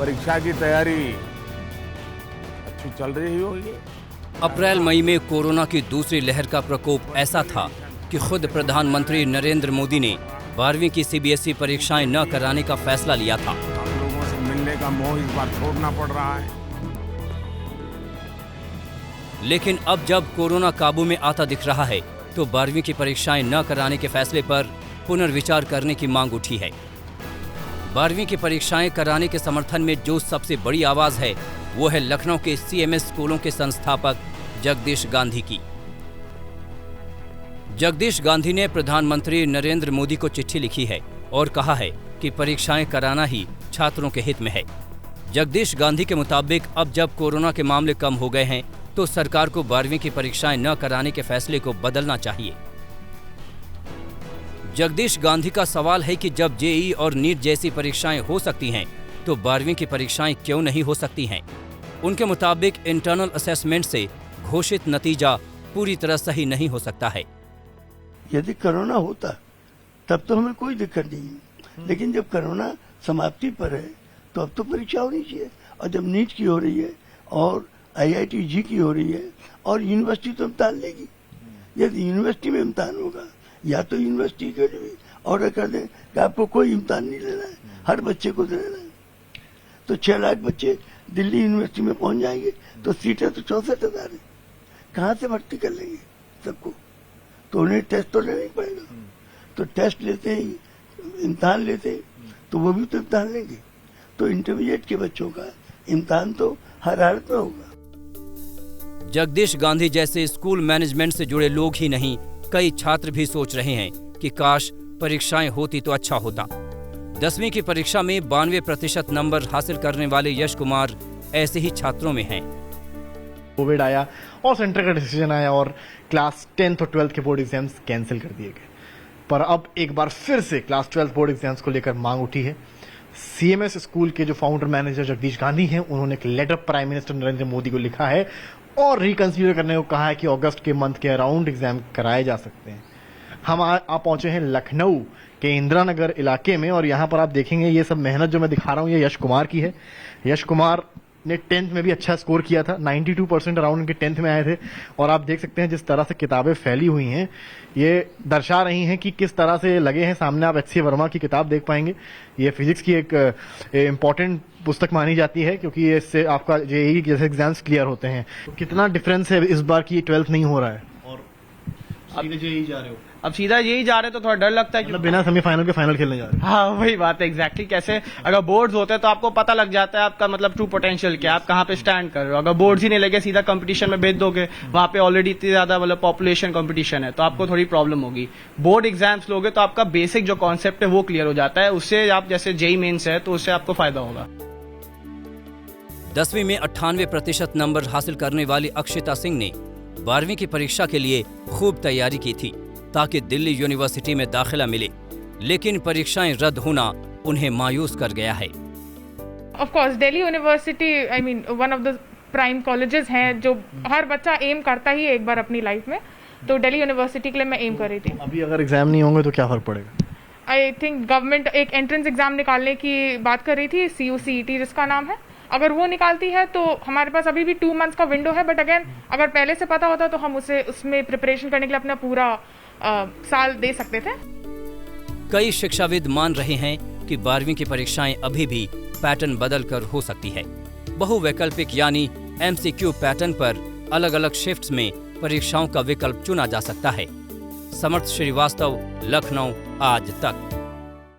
परीक्षा की तैयारी अच्छी चल रही होगी। अप्रैल मई में कोरोना की दूसरी लहर का प्रकोप ऐसा था कि खुद प्रधानमंत्री नरेंद्र मोदी ने 12वीं की सीबीएसई परीक्षाएं न कराने का फैसला लिया था। आप लोगों से मिलने का मोह इस बार छोड़ना पड़ रहा है। लेकिन अब जब कोरोना काबू में आता दिख रहा है तो 12वीं की परीक्षाएं न कराने के फैसले पर पुनर्विचार करने की मांग उठी है। 12वीं की परीक्षाएं कराने के समर्थन में जो सबसे बड़ी आवाज है वो है लखनऊ के सीएमएस स्कूलों के संस्थापक जगदीश गांधी की। जगदीश गांधी ने प्रधानमंत्री नरेंद्र मोदी को चिट्ठी लिखी है और कहा है कि परीक्षाएं कराना ही छात्रों के हित में है। जगदीश गांधी के मुताबिक अब जब कोरोना के मामले कम हो गए हैं तो सरकार को 12वीं की परीक्षाएं न कराने के फैसले को बदलना चाहिए। जगदीश गांधी का सवाल है कि जब जेईई और नीट जैसी परीक्षाएं हो सकती हैं तो 12वीं की परीक्षाएं क्यों नहीं हो सकती हैं। उनके मुताबिक इंटरनल असेसमेंट से घोषित नतीजा पूरी तरह सही नहीं हो सकता है। यदि कोरोना होता तब तो हमें कोई दिक्कत नहीं है, लेकिन जब कोरोना समाप्ति पर है तो अब तो परीक्षा होनी चाहिए। और जब नीट की हो रही है और IIT-JEE की हो रही है और यूनिवर्सिटी तो इम्तहान लेगी। यदि यूनिवर्सिटी में इम्तहान होगा या तो यूनिवर्सिटी के लिए ऑर्डर कर दें कि आपको कोई इम्तहान नहीं लेना है, हर बच्चे को देना है, तो 6 लाख बच्चे दिल्ली यूनिवर्सिटी में पहुंच जाएंगे तो सीटें तो 64,000 है। कहाँ से भर्ती कर लेंगे सबको? तो उन्हें टेस्ट तो लेना ही पड़ेगा। तो टेस्ट लेते ही इम्तहान लेते हैं तो वो भी तो इम्तहान लेंगे। तो इंटरमीडिएट के बच्चों का इम्तहान तो हर हालत में होगा। जगदीश गांधी जैसे स्कूल मैनेजमेंट से जुड़े लोग ही नहीं, कई छात्र भी सोच रहे हैं कि काश परीक्षाएं होती तो अच्छा होता। 10वीं की परीक्षा में 92% नंबर हासिल करने वाले यश कुमार ऐसे ही छात्रों में हैं। कोविड आया और सेंटर का डिसीजन आया और क्लास 10th और 12th के बोर्ड एग्जाम्स कैंसिल कर दिए गए। पर अब एक बार फिर से क्लास 12th बोर्ड एग्जाम्स को लेकर मांग उठी है। सीएमएस स्कूल के जो फाउंडर मैनेजर जगदीश गांधी हैं, उन्होंने एक letter prime minister Narendra Modi को लिखा है और रिकंसीडर करने को कहा है कि अगस्त के मंथ के अराउंड एग्जाम कराए जा सकते हैं। हम आप पहुंचे हैं लखनऊ के इंदिरा नगर इलाके में और यहाँ पर आप देखेंगे ये सब मेहनत जो मैं दिखा रहा हूँ ये यश कुमार की है। यश कुमार ने 10th में भी अच्छा स्कोर किया था, 92% अराउंड उनके 10th में आए थे। और आप देख सकते हैं जिस तरह से किताबें फैली हुई हैं ये दर्शा रही हैं कि किस तरह से लगे हैं। सामने आप HC वर्मा की किताब देख पाएंगे। ये फिजिक्स की एक इम्पॉर्टेंट पुस्तक मानी जाती है क्योंकि इससे आपका जेईई जैसे एग्जाम्स क्लियर होते हैं। तो कितना डिफरेंस है इस बार की 12th नहीं हो रहा है और सीधे जेईई जा रहे हो? अब सीधा यही जा रहे तो थोड़ा डर लगता है कि मतलब बिना सेमीफाइनल के फाइनल खेलने जा रहे हैं। हाँ वही बात है एग्जैक्टली। कैसे अगर बोर्ड्स होते हैं तो आपको पता लग जाता है आपका मतलब ट्रू पोटेंशियल क्या, आप कहाँ पे स्टैंड कर रहे हो। अगर बोर्ड्स ही नहीं लगे सीधा कंपटीशन में भेज दोगे, वहां पे ऑलरेडी इतनी ज्यादा मतलब पॉपुलेशन कंपटीशन है तो आपको थोड़ी प्रॉब्लम होगी। बोर्ड एग्जाम्स लोगे तो आपका बेसिक जो कॉन्सेप्ट है वो क्लियर हो जाता है, उससे आप जैसे जेईई मेंस है तो उससे आपको फायदा होगा। 10वीं में 98% नंबर हासिल करने वाली अक्षिता सिंह ने 12वीं की परीक्षा के लिए खूब तैयारी की थी ताकि दिल्ली यूनिवर्सिटी में दाखिला मिले, लेकिन परीक्षाएं रद्द होना उन्हें मायूस कर गया है। Of course Delhi university I mean one of the prime colleges हैं जो हर बच्चा एम करता ही है एक बार अपनी लाइफ में, तो दिल्ली यूनिवर्सिटी के लिए मैं एम कर रही थी। अभी अगर एग्जाम नहीं होंगे तो क्या फर्क पड़ेगा? आई थिंक गवर्नमेंट एक एंट्रेंस एग्जाम निकालने की बात कर रही थी, CUCET जिसका नाम है। अगर वो निकालती है तो हमारे पास अभी भी 2 months का विंडो है, बट अगेन अगर पहले से पता होता तो हम उसमें प्रिपरेशन करने के लिए अपना पूरा साल दे सकते थे। कई शिक्षाविद मान रहे हैं कि 12वीं की परीक्षाएं अभी भी पैटर्न बदल कर हो सकती है। बहुवैकल्पिक यानी MCQ पैटर्न पर अलग अलग शिफ्ट्स में परीक्षाओं का विकल्प चुना जा सकता है। समर्थ श्रीवास्तव, लखनऊ, आज तक।